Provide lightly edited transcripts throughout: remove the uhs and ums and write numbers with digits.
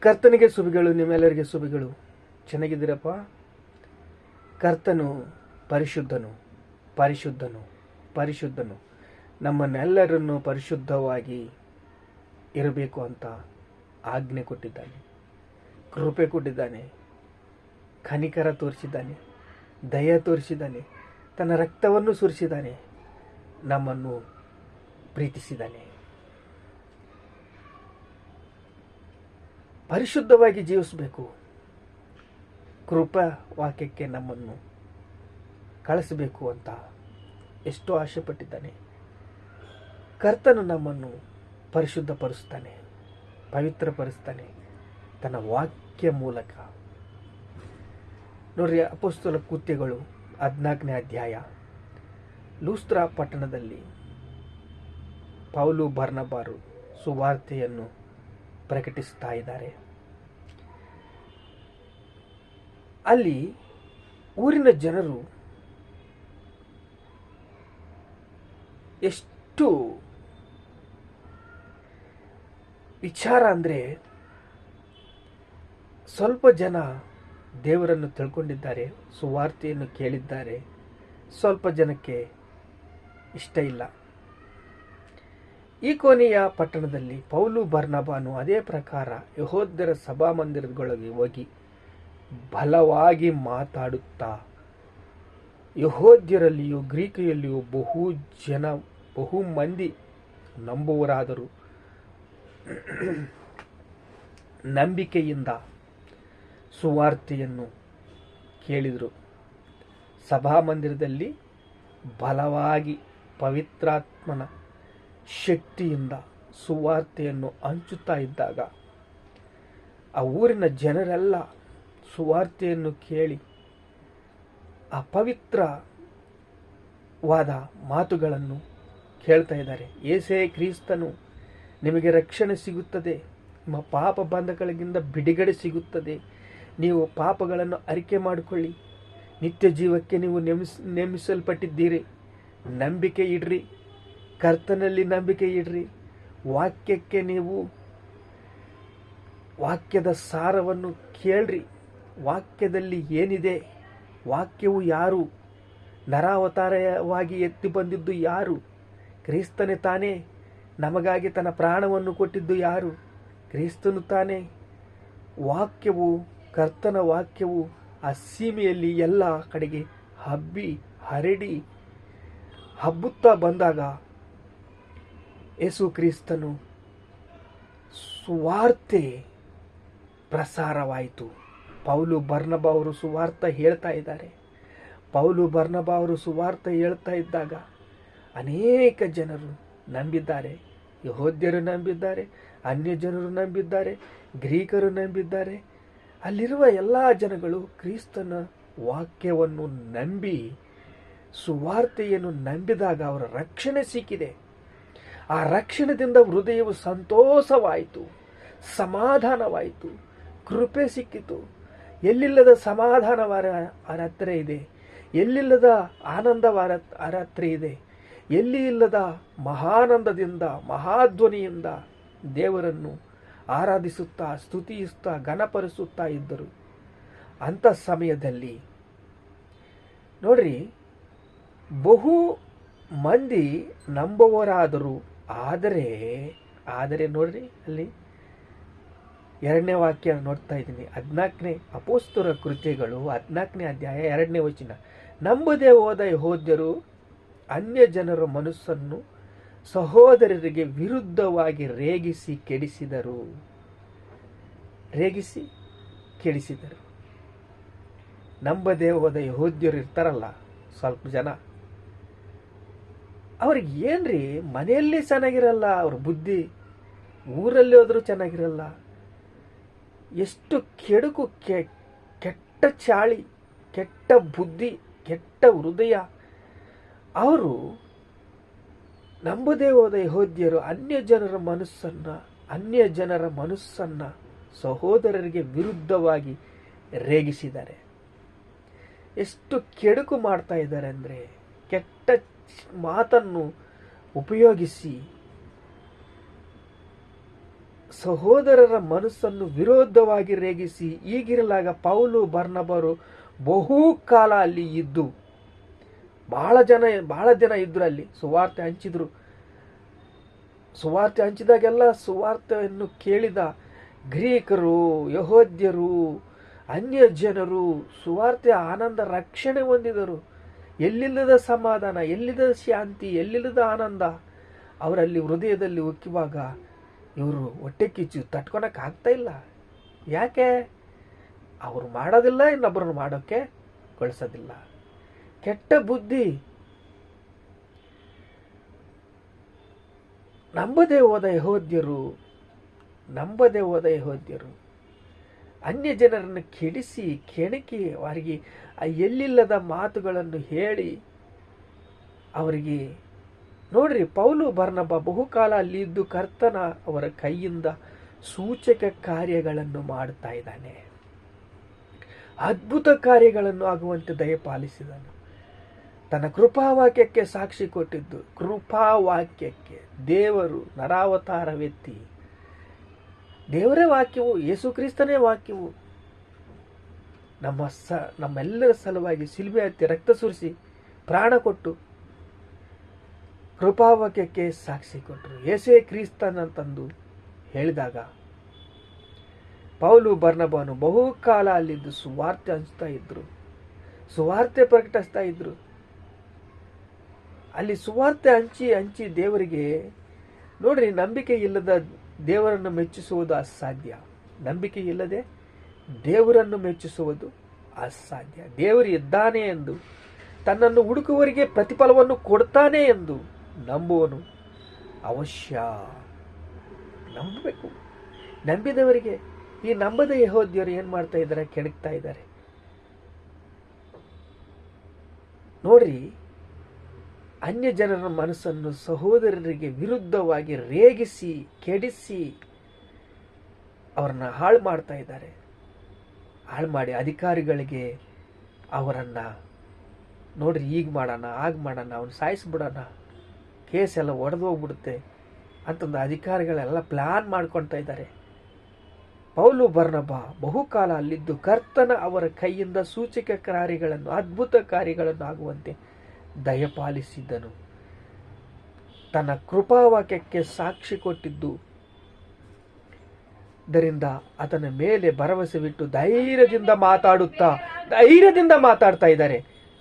ಕರ್ತನಿಗೆ ಸುಬಿಗಳು, ನಿಮ್ಮೆಲ್ಲರಿಗೆ ಸುಬಿಗಳು. ಚೆನ್ನಾಗಿದ್ದೀರಪ್ಪ? ಕರ್ತನು ಪರಿಶುದ್ಧನು, ಪರಿಶುದ್ಧನು, ಪರಿಶುದ್ಧನು. ನಮ್ಮನ್ನೆಲ್ಲರನ್ನು ಪರಿಶುದ್ಧವಾಗಿ ಇರಬೇಕು ಅಂತ ಆಜ್ಞೆ ಕೊಟ್ಟಿದ್ದಾನೆ, ಕೃಪೆ ಕೊಟ್ಟಿದ್ದಾನೆ, ಕನಿಕರ ತೋರಿಸಿದ್ದಾನೆ, ದಯ ತೋರಿಸಿದ್ದಾನೆ, ತನ್ನ ರಕ್ತವನ್ನು ಸುರಿಸಿದ್ದಾನೆ, ನಮ್ಮನ್ನು ಪ್ರೀತಿಸಿದ್ದಾನೆ. ಪರಿಶುದ್ಧವಾಗಿ ಜೀವಿಸಬೇಕು. ಕೃಪಾ ವಾಕ್ಯಕ್ಕೆ ನಮ್ಮನ್ನು ಕಳಿಸಬೇಕು ಅಂತ ಎಷ್ಟೋ ಆಸೆ ಪಟ್ಟಿದ್ದಾನೆ. ಕರ್ತನು ನಮ್ಮನ್ನು ಪರಿಶುದ್ಧಪಡಿಸ್ತಾನೆ, ಪವಿತ್ರಪಡಿಸ್ತಾನೆ ತನ್ನ ವಾಕ್ಯ ಮೂಲಕ. ನೋಡ್ರಿ, ಅಪೊಸ್ತಲ ಕೃತ್ಯಗಳು 14ನೇ ಅಧ್ಯಾಯ. ಲೂಸ್ತ್ರ ಪಟ್ಟಣದಲ್ಲಿ ಪೌಲು ಬರ್ನಬಾರು ಸುವಾರ್ತೆಯನ್ನು ಪ್ರಕಟಿಸ್ತಾ ಇದ್ದಾರೆ. ಅಲ್ಲಿ ಊರಿನ ಜನರು ಎಷ್ಟು ವಿಚಾರ ಅಂದರೆ, ಸ್ವಲ್ಪ ಜನ ದೇವರನ್ನು ತಿಳ್ಕೊಂಡಿದ್ದಾರೆ, ಸುವಾರ್ತೆಯನ್ನು ಕೇಳಿದ್ದಾರೆ, ಸ್ವಲ್ಪ ಜನಕ್ಕೆ ಇಷ್ಟ ಇಲ್ಲ. ಈ ಕೊನೆಯ ಪಟ್ಟಣದಲ್ಲಿ ಪೌಲು ಬರ್ನಬಾನು ಅದೇ ಪ್ರಕಾರ ಯೆಹೂದ್ಯರ ಸಭಾಮಂದಿರದೊಳಗೆ ಹೋಗಿ ಬಲವಾಗಿ ಮಾತಾಡುತ್ತಾ ಯೆಹೂದ್ಯರಲ್ಲಿಯೂ ಗ್ರೀಕಿಯಲ್ಲಿಯೂ ಬಹು ಮಂದಿ ನಂಬುವರಾದರು ನಂಬಿಕೆಯಿಂದ ಸುವಾರ್ತೆಯನ್ನು ಕೇಳಿದರು. ಸಭಾಮಂದಿರದಲ್ಲಿ ಬಲವಾಗಿ ಪವಿತ್ರಾತ್ಮನ ಶಕ್ತಿಯಿಂದ ಸುವಾರ್ತೆಯನ್ನು ಹಂಚುತ್ತಾ ಇದ್ದಾಗ ಆ ಊರಿನ ಜನರೆಲ್ಲ ಸುವಾರ್ತೆಯನ್ನು ಕೇಳಿ ಆ ಪವಿತ್ರವಾದ ಮಾತುಗಳನ್ನು ಕೇಳ್ತಾ ಇದ್ದಾರೆ. ಯೇಸೇ ಕ್ರಿಸ್ತನು, ನಿಮಗೆ ರಕ್ಷಣೆ ಸಿಗುತ್ತದೆ, ನಿಮ್ಮ ಪಾಪ ಬಂಧಗಳಿಂದ ಬಿಡುಗಡೆ ಸಿಗುತ್ತದೆ, ನೀವು ಪಾಪಗಳನ್ನು ಅರಿಕೆ ಮಾಡಿಕೊಳ್ಳಿ, ನಿತ್ಯ ಜೀವಕ್ಕೆ ನೀವು ನೇಮಿಸಲ್ಪಟ್ಟಿದ್ದೀರಿ, ನಂಬಿಕೆ ಇಡ್ರಿ, ಕರ್ತನಲ್ಲಿ ನಂಬಿಕೆ ಇಡ್ರಿ, ವಾಕ್ಯಕ್ಕೆ ನೀವು ವಾಕ್ಯದ ಸಾರವನ್ನು ಕೇಳ್ರಿ, ವಾಕ್ಯದಲ್ಲಿ ಏನಿದೆ, ವಾಕ್ಯವು ಯಾರು, ನರಾವತಾರವಾಗಿ ಎತ್ತಿ ಬಂದಿದ್ದು ಯಾರು, ಕ್ರಿಸ್ತನೇ ತಾನೇ, ನಮಗಾಗಿ ತನ್ನ ಪ್ರಾಣವನ್ನು ಕೊಟ್ಟಿದ್ದು ಯಾರು, ಕ್ರಿಸ್ತನು ತಾನೇ. ವಾಕ್ಯವು, ಕರ್ತನ ವಾಕ್ಯವು ಆ ಸೀಮೆಯಲ್ಲಿ ಎಲ್ಲ ಕಡೆಗೆ ಹಬ್ಬುತ್ತಾ ಬಂದಾಗ ಯೇಸು ಕ್ರಿಸ್ತನು ಸುವಾರ್ತೆ ಪ್ರಸಾರವಾಯಿತು. ಪೌಲು ಬರ್ನಬ ಅವರು ಸುವಾರ್ತೆ ಹೇಳ್ತಾ ಇದ್ದಾರೆ. ಪೌಲು ಬರ್ನಬ ಅವರು ಸುವಾರ್ತೆ ಹೇಳ್ತಾ ಇದ್ದಾಗ ಅನೇಕ ಜನರು ನಂಬಿದ್ದಾರೆ. ಯೆಹೂದ್ಯರು ನಂಬಿದ್ದಾರೆ, ಅನ್ಯ ಜನರು ನಂಬಿದ್ದಾರೆ, ಗ್ರೀಕರು ನಂಬಿದ್ದಾರೆ. ಅಲ್ಲಿರುವ ಎಲ್ಲ ಜನಗಳು ಕ್ರಿಸ್ತನ ವಾಕ್ಯವನ್ನು ನಂಬಿ ಸುವಾರ್ತೆಯನ್ನು ನಂಬಿದಾಗ ಅವರ ರಕ್ಷಣೆ ಸಿಕ್ಕಿದೆ. ಆ ರಕ್ಷಣೆಯಿಂದ ಹೃದಯವು ಸಂತೋಷವಾಯಿತು, ಸಮಾಧಾನವಾಯಿತು, ಕೃಪೆ ಸಿಕ್ಕಿತು. ಎಲ್ಲಿಲ್ಲದ ಸಮಾಧಾನವಾರ ಅವರ ಹತ್ರ ಇದೆ, ಎಲ್ಲಿಲ್ಲದ ಆನಂದವಾರ ಅವರ ಹತ್ರ ಇದೆ, ಎಲ್ಲಿ ಇಲ್ಲದ ಮಹಾನಂದದಿಂದ ಮಹಾಧ್ವನಿಯಿಂದ ದೇವರನ್ನು ಆರಾಧಿಸುತ್ತಾ ಸ್ತುತಿಸುತ್ತಾ ಘನಪಡಿಸುತ್ತಾ ಇದ್ದರು. ಅಂಥ ಸಮಯದಲ್ಲಿ ನೋಡ್ರಿ, ಬಹು ಮಂದಿ ನಂಬುವರಾದರು. ಆದರೆ ನೋಡ್ರಿ, ಅಲ್ಲಿ 2ನೇ ವಾಕ್ಯ ನೋಡ್ತಾ ಇದ್ದೀನಿ. 14ನೇ ಅಪೊಸ್ತಲರ ಕೃತ್ಯಗಳು 14ನೇ ಅಧ್ಯಾಯ 2ನೇ ವಚನ. ನಂಬದೇ ಹೋದ ಯೆಹೂದ್ಯರು ಅನ್ಯ ಜನರ ಮನಸ್ಸನ್ನು ಸಹೋದರರಿಗೆ ವಿರುದ್ಧವಾಗಿ ರೇಗಿಸಿ ಕೆಡಿಸಿದರು. ನಂಬದೇ ಹೋದ ಯೆಹೂದ್ಯರು ಇರ್ತಾರಲ್ಲ ಸ್ವಲ್ಪ ಜನ, ಅವ್ರಿಗೆ ಏನ್ರಿ, ಮನೆಯಲ್ಲಿ ಚೆನ್ನಾಗಿರಲ್ಲ, ಅವ್ರ ಬುದ್ಧಿ ಊರಲ್ಲಿ ಹೋದ್ರೂ ಚೆನ್ನಾಗಿರಲ್ಲ. ಎಷ್ಟು ಕೆಡುಕು, ಕೆಟ್ಟ ಚಾಳಿ, ಕೆಟ್ಟ ಬುದ್ಧಿ, ಕೆಟ್ಟ ಹೃದಯ. ಅವರು ನಂಬದೇ ಹೋದ ಯೆಹೂದ್ಯರು ಅನ್ಯ ಜನರ ಮನಸ್ಸನ್ನ ಸಹೋದರರಿಗೆ ವಿರುದ್ಧವಾಗಿ ರೇಗಿಸಿದ್ದಾರೆ. ಎಷ್ಟು ಕೆಡುಕು ಮಾಡ್ತಾ ಇದ್ದಾರೆ ಅಂದರೆ, ಕೆಟ್ಟ ಮಾತನ್ನು ಉಪಯೋಗಿಸಿ ಸಹೋದರರ ಮನಸ್ಸನ್ನು ವಿರೋಧವಾಗಿ ರೇಗಿಸಿ ಈಗಿರಲಾಗ ಪೌಲು ಬರ್ನಬರು ಬಹುಕಾಲ ಅಲ್ಲಿ ಇದ್ದು ಬಹಳ ದಿನ ಇದ್ರು. ಅಲ್ಲಿ ಸುವಾರ್ತೆ ಹಂಚಿದ್ರು. ಸುವಾರ್ತೆ ಹಂಚಿದಾಗೆಲ್ಲ ಸುವಾರ್ತೆಯನ್ನು ಕೇಳಿದ ಗ್ರೀಕರು, ಯಹೋದ್ಯರು, ಅನ್ಯ ಜನರು ಸುವಾರ್ತೆಯ ಆನಂದ ರಕ್ಷಣೆ ಹೊಂದಿದರು. ಎಲ್ಲಿಲ್ಲದ ಸಮಾಧಾನ, ಎಲ್ಲಿಲ್ಲದ ಶಾಂತಿ, ಎಲ್ಲಿಲ್ಲದ ಆನಂದ ಅವರಲ್ಲಿ ಹೃದಯದಲ್ಲಿ ಉಕ್ಕಿವಾಗ ಇವರು ಹೊಟ್ಟೆ ಕಿಚ್ಚು ತಟ್ಕೊಳಕ್ಕೆ ಆಗ್ತಾ ಇಲ್ಲ. ಯಾಕೆ? ಅವರು ಮಾಡೋದಿಲ್ಲ, ಇನ್ನೊಬ್ಬರನ್ನು ಮಾಡೋಕ್ಕೆ ಕಳಿಸೋದಿಲ್ಲ. ಕೆಟ್ಟ ಬುದ್ಧಿ. ನಂಬದೇ ಹೋದ ಯಹೋದ್ಯರು ಅನ್ಯ ಜನರನ್ನು ಕೆಡಿಸಿ ಕೆಣಕಿ ಅವರಿಗೆ ಎಲ್ಲಿಲ್ಲದ ಮಾತುಗಳನ್ನು ಹೇಳಿ ಅವರಿಗೆ ನೋಡ್ರಿ, ಪೌಲು ಬರ್ನಬ ಬಹುಕಾಲ ಅಲ್ಲಿದ್ದು ಕರ್ತನ ಅವರ ಕೈಯಿಂದ ಸೂಚಕ ಕಾರ್ಯಗಳನ್ನು ಮಾಡುತ್ತಾ ಇದ್ದಾನೆ. ಅದ್ಭುತ ಕಾರ್ಯಗಳನ್ನು ಆಗುವಂತೆ ದಯಪಾಲಿಸಿದನು. ತನ್ನ ಕೃಪಾವಾಕ್ಯಕ್ಕೆ ಸಾಕ್ಷಿ ಕೊಟ್ಟಿದ್ದು. ಕೃಪಾವಾಕ್ಯಕ್ಕೆ ದೇವರು ನರಾವತಾರವೆತ್ತಿ, ದೇವರೇ ವಾಕ್ಯವು, ಯೇಸು ಕ್ರಿಸ್ತನೇ ವಾಕ್ಯವು, ನಮ್ಮೆಲ್ಲರ ಸಲುವಾಗಿ ಶಿಲುಬೆ ಹತ್ತಿ ರಕ್ತ ಸುರಿಸಿ ಪ್ರಾಣ ಕೊಟ್ಟು ಕೃಪಾವಾಕ್ಯಕ್ಕೆ ಸಾಕ್ಷಿ ಕೊಟ್ಟರು. ಯೇಸೇ ಕ್ರಿಸ್ತನಂತಂದು ಹೇಳಿದಾಗ ಪೌಲು ಬರ್ನಬನು ಬಹುಕಾಲ ಅಲ್ಲಿದ್ದು ಸುವಾರ್ತೆ ಹಂಚ್ತಾ ಇದ್ರು, ಸುವಾರ್ತೆ ಪ್ರಕಟಿಸ್ತಾ ಇದ್ರು. ಅಲ್ಲಿ ಸುವಾರ್ತೆ ಹಂಚಿ ದೇವರಿಗೆ ನೋಡ್ರಿ, ನಂಬಿಕೆ ಇಲ್ಲದ ದೇವರನ್ನು ಮೆಚ್ಚಿಸುವುದು ಅಸಾಧ್ಯ. ನಂಬಿಕೆ ಇಲ್ಲದೆ ದೇವರನ್ನು ಮೆಚ್ಚಿಸುವುದು ಅಸಾಧ್ಯ. ದೇವರು ಇದ್ದಾನೆ ಎಂದು, ತನ್ನನ್ನು ಹುಡುಕುವವರಿಗೆ ಪ್ರತಿಫಲವನ್ನು ಕೊಡ್ತಾನೆ ಎಂದು ನಂಬುವನು ಅವಶ್ಯ. ನಂಬಬೇಕು. ನಂಬಿದವರಿಗೆ, ಈ ನಂಬದ ಯೆಹೂದ್ಯರು ಏನು ಮಾಡ್ತಾ ಇದ್ದಾರೆ? ಕೆಣಕ್ತಾ ಇದ್ದಾರೆ. ನೋಡ್ರಿ, ಅನ್ಯ ಜನರ ಮನಸ್ಸನ್ನು ಸಹೋದರರಿಗೆ ವಿರುದ್ಧವಾಗಿ ರೇಗಿಸಿ ಕೆಡಿಸಿ ಅವರನ್ನ ಹಾಳು ಮಾಡ್ತಾ ಇದ್ದಾರೆ. ಹಾಳು ಮಾಡಿ ಅಧಿಕಾರಿಗಳಿಗೆ ಅವರನ್ನ ನೋಡ್ರಿ, ಈಗ ಮಾಡೋಣ, ಆಗ ಮಾಡೋಣ, ಅವನು ಸಾಯಿಸ್ಬಿಡೋಣ, ಕೇಸ್ ಎಲ್ಲ ಒಡೆದು ಹೋಗ್ಬಿಡುತ್ತೆ ಅಂತಂದು ಅಧಿಕಾರಿಗಳೆಲ್ಲ ಪ್ಲಾನ್ ಮಾಡ್ಕೊಳ್ತಾ ಇದ್ದಾರೆ. ಪೌಲು ಬರ್ನಬ ಬಹುಕಾಲ ಅಲ್ಲಿದ್ದು ಕರ್ತನ ಅವರ ಕೈಯಿಂದ ಸೂಚಕ ಕಾರ್ಯಗಳನ್ನು, ಅದ್ಭುತ ಕಾರ್ಯಗಳನ್ನು ಆಗುವಂತೆ ದಯಪಾಲಿಸಿದ್ದನು. ತನ್ನ ಕೃಪಾವಾಕ್ಯಕ್ಕೆ ಸಾಕ್ಷಿ ಕೊಟ್ಟಿದ್ದು ಇದರಿಂದ ಆತನ ಮೇಲೆ ಭರವಸೆ ಬಿಟ್ಟು ಧೈರ್ಯದಿಂದ ಮಾತಾಡ್ತಾ ಇದ್ದಾರೆ.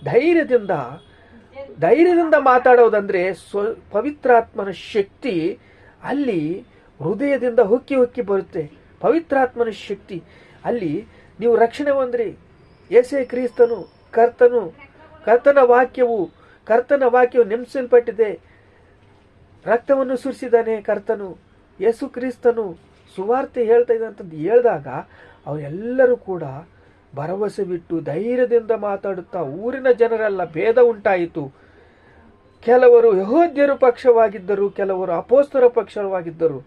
ಧೈರ್ಯದಿಂದ ಮಾತಾಡೋದಂದ್ರೆ ಪವಿತ್ರಾತ್ಮನ ಶಕ್ತಿ ಅಲ್ಲಿ ಹೃದಯದಿಂದ ಹೊಕ್ಕಿ ಬರುತ್ತೆ. ಪವಿತ್ರಾತ್ಮನ ಶಕ್ತಿ ಅಲ್ಲಿ ನೀವು ರಕ್ಷಣೆ ಹೊಂದ್ರಿ. ಯೇಸು ಕ್ರಿಸ್ತನು ಕರ್ತನ ವಾಕ್ಯವು ನೆಮ್ಸಲ್ಪಟ್ಟಿದೆ. ರಕ್ತವನ್ನು ಸುರಿಸಿದ್ದಾನೆ ಕರ್ತನು, ಯೇಸು ಕ್ರಿಸ್ತನು ಸುವಾರ್ತೆ ಹೇಳ್ತಾ ಇದೆ ಅಂತಂದು ಹೇಳಿದಾಗ ಅವರೆಲ್ಲರೂ ಕೂಡ ಭರವಸೆ ಬಿಟ್ಟು ಧೈರ್ಯದಿಂದ ಮಾತಾಡುತ್ತಾ ಊರಿನ ಜನರೆಲ್ಲ ಭೇದ ಉಂಟಾಯಿತು. ಕೆಲವರು ಯೆಹೂದ್ಯರ ಪಕ್ಷವಾಗಿದ್ದರು, ಕೆಲವರು ಅಪೊಸ್ತಲರ ಪಕ್ಷವಾಗಿದ್ದರು.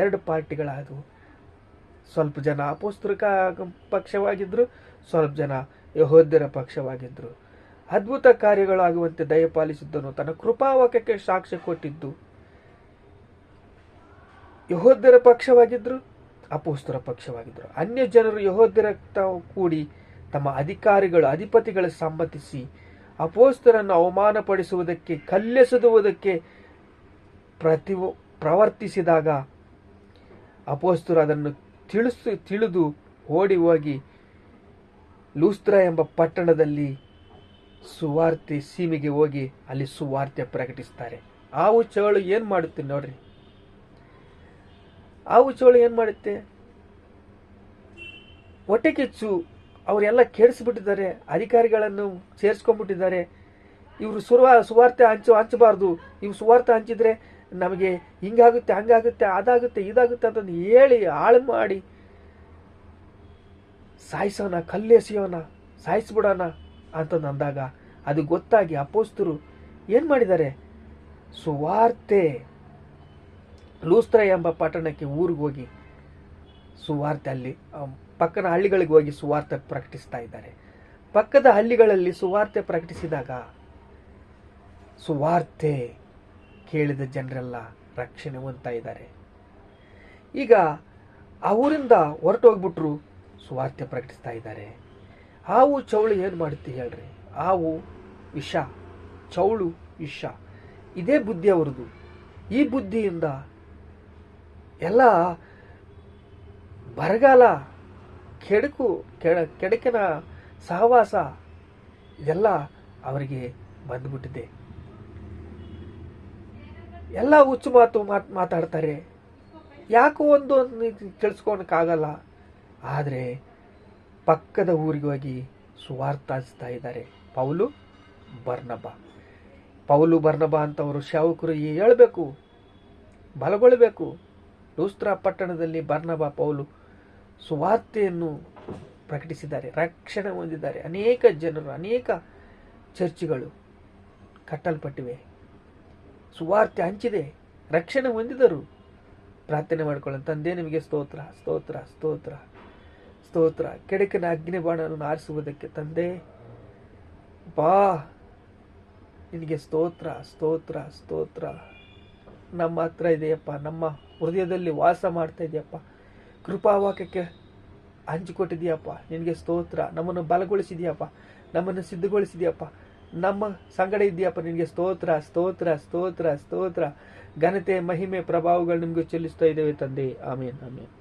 ಎರಡು ಪಾರ್ಟಿಗಳಾದವು. ಸ್ವಲ್ಪ ಜನ ಅಪೊಸ್ತಲರ ಪಕ್ಷವಾಗಿದ್ದರು, ಸ್ವಲ್ಪ ಜನ ಯೆಹೂದ್ಯರ ಪಕ್ಷವಾಗಿದ್ದರು. ಅದ್ಭುತ ಕಾರ್ಯಗಳಾಗುವಂತೆ ದಯಪಾಲಿಸಿದ್ದನು. ತನ್ನ ಕೃಪಾವಾಕ್ಯಕ್ಕೆ ಸಾಕ್ಷ್ಯ ಕೊಟ್ಟಿದ್ದು ಯೆಹೂದ್ಯರ ಪಕ್ಷವಾಗಿದ್ದರು, ಅಪೊಸ್ತಲರ ಪಕ್ಷವಾಗಿದ್ದರು. ಅನ್ಯ ಜನರು ಯೆಹೂದ್ಯರ ಕೂಡಿ ತಮ್ಮ ಅಧಿಪತಿಗಳ ಸಮ್ಮತಿಸಿ ಅಪೊಸ್ತಲರನ್ನು ಅವಮಾನಪಡಿಸುವುದಕ್ಕೆ, ಕಲ್ಲೆಸೆದುವುದಕ್ಕೆ ಪ್ರವರ್ತಿಸಿದಾಗ ಅಪೊಸ್ತಲರು ಅದನ್ನು ತಿಳಿದು ಓಡಿ ಹೋಗಿ ಲೂಸ್ತ್ರ ಎಂಬ ಪಟ್ಟಣದಲ್ಲಿ ಸುವಾರ್ತೆ ಸೀಮೆಗೆ ಹೋಗಿ ಅಲ್ಲಿ ಸುವಾರ್ತೆ ಪ್ರಕಟಿಸ್ತಾರೆ. ಆವು ಚೇಳು ಏನು ಮಾಡುತ್ತೆ ನೋಡ್ರಿ. ಆವು ಚೇಳು ಏನು ಮಾಡುತ್ತೆ? ಹೊಟ್ಟೆ ಕಿಚ್ಚು. ಅವರೆಲ್ಲ ಕೆಡಿಸ್ಬಿಟ್ಟಿದ್ದಾರೆ, ಅಧಿಕಾರಿಗಳನ್ನು ಸೇರಿಸ್ಕೊಂಡ್ಬಿಟ್ಟಿದ್ದಾರೆ. ಇವರು ಸುವಾರ್ತೆ ಹಂಚಬಾರ್ದು, ಇವು ಸುವಾರ್ತೆ ಹಂಚಿದ್ರೆ ನಮಗೆ ಹಿಂಗಾಗುತ್ತೆ, ಹಂಗಾಗುತ್ತೆ, ಅದಾಗುತ್ತೆ, ಇದಾಗುತ್ತೆ ಅಂತಂದು ಹೇಳಿ ಹಾಳು ಮಾಡಿ ಸಾಯಿಸೋಣ, ಕಲ್ಲೆಸೆಯೋಣ, ಸಾಯಿಸ್ಬಿಡೋಣ ಅಂತಂದು ಅಂದಾಗ ಅದು ಗೊತ್ತಾಗಿ ಅಪೊಸ್ತಲರು ಏನು ಮಾಡಿದ್ದಾರೆ? ಸುವಾರ್ತೆ ಲೂಸ್ತ್ರ ಎಂಬ ಪಟ್ಟಣಕ್ಕೆ ಊರಿಗೆ ಹೋಗಿ ಸುವಾರ್ತೆ ಅಲ್ಲಿ ಪಕ್ಕದ ಹಳ್ಳಿಗಳಿಗೆ ಹೋಗಿ ಸುವಾರ್ತೆ ಪ್ರಕಟಿಸ್ತಾ ಇದ್ದಾರೆ. ಪಕ್ಕದ ಹಳ್ಳಿಗಳಲ್ಲಿ ಸುವಾರ್ತೆ ಪ್ರಕಟಿಸಿದಾಗ ಸುವಾರ್ತೆ ಕೇಳಿದ ಜನರೆಲ್ಲ ರಕ್ಷಣೆ ಹೊಂದ್ತಾ ಇದ್ದಾರೆ. ಈಗ ಆ ಊರಿಂದ ಹೊರಟೋಗ್ಬಿಟ್ರು, ಸುವಾರ್ತೆ ಪ್ರಕಟಿಸ್ತಾ ಇದ್ದಾರೆ. ಹಾವು ಚೌಳು ಏನು ಮಾಡುತ್ತೆ ಹೇಳ್ರಿ? ಹಾವು ವಿಷ, ಚೌಳು ವಿಷ. ಇದೇ ಬುದ್ಧಿ ಅವ್ರದ್ದು. ಈ ಬುದ್ಧಿಯಿಂದ ಎಲ್ಲ ಬರಗಾಲ, ಕೆಡಕಿನ ಸಹವಾಸ ಇದೆಲ್ಲ ಅವರಿಗೆ ಬಂದ್ಬಿಟ್ಟಿದೆ. ಎಲ್ಲ ಹುಚ್ಚು ಮಾತಾಡ್ತಾರೆ. ಯಾಕೋ ಒಂದು ಕೇಳಿಸ್ಕೊಳಕ್ಕಾಗಲ್ಲ. ಆದರೆ ಪಕ್ಕದ ಊರಿಗೆ ಹೋಗಿ ಸುವಾರ್ತೆ ಹಂಚ್ತಾ ಇದ್ದಾರೆ ಪೌಲು ಬರ್ನಬ ಅಂತವರು ಸೇವಕರು ಹೇಳಬೇಕು, ಬಲಗೊಳ್ಳಬೇಕು. ಲೂಸ್ತ್ರ ಪಟ್ಟಣದಲ್ಲಿ ಬರ್ನಬ, ಪೌಲು ಸುವಾರ್ತೆಯನ್ನು ಪ್ರಕಟಿಸಿದ್ದಾರೆ, ರಕ್ಷಣೆ ಹೊಂದಿದ್ದಾರೆ. ಅನೇಕ ಜನರು, ಅನೇಕ ಚರ್ಚ್ಗಳು ಕಟ್ಟಲ್ಪಟ್ಟಿವೆ. ಸುವಾರ್ತೆ ಹಂಚಿದೆ, ರಕ್ಷಣೆ ಹೊಂದಿದರು. ಪ್ರಾರ್ಥನೆ ಮಾಡಿಕೊಳ್ಳೋಣ. ತಂದೆ, ನಿಮಗೆ ಸ್ತೋತ್ರ, ಸ್ತೋತ್ರ, ಸ್ತೋತ್ರ, ಸ್ತೋತ್ರ. ಕೆಡಕಿನ ಅಗ್ನಿಬಾಣವನ್ನು ಆರಿಸುವುದಕ್ಕೆ ತಂದೆ ಬಾ, ನಿನಗೆ ಸ್ತೋತ್ರ, ಸ್ತೋತ್ರ, ಸ್ತೋತ್ರ. ನಮ್ಮ ಹತ್ರ ಇದೆಯಪ್ಪ, ನಮ್ಮ ಹೃದಯದಲ್ಲಿ ವಾಸ ಮಾಡ್ತಾ ಇದೆಯಪ್ಪ. ಕೃಪಾವಾಕ್ಯಕ್ಕೆ ಹಂಚಿಕೊಟ್ಟಿದೆಯಪ್ಪ, ನಿನಗೆ ಸ್ತೋತ್ರ. ನಮ್ಮನ್ನು ಬಲಗೊಳಿಸಿದೆಯಪ್ಪ, ನಮ್ಮನ್ನು ಸಿದ್ಧಗೊಳಿಸಿದೆಯಪ್ಪ, ನಮ್ಮ ಸಂಗಡ ಇದೆಯಪ್ಪ. ನಿನಗೆ ಸ್ತೋತ್ರ, ಸ್ತೋತ್ರ, ಸ್ತೋತ್ರ, ಸ್ತೋತ್ರ. ಘನತೆ, ಮಹಿಮೆ, ಪ್ರಭಾವಗಳು ನಿಮಗೆ ಚೆಲ್ಲಿಸ್ತಾ ಇದ್ದೇವೆ ತಂದೆ. ಆಮೇನ್, ಆಮೇನ್.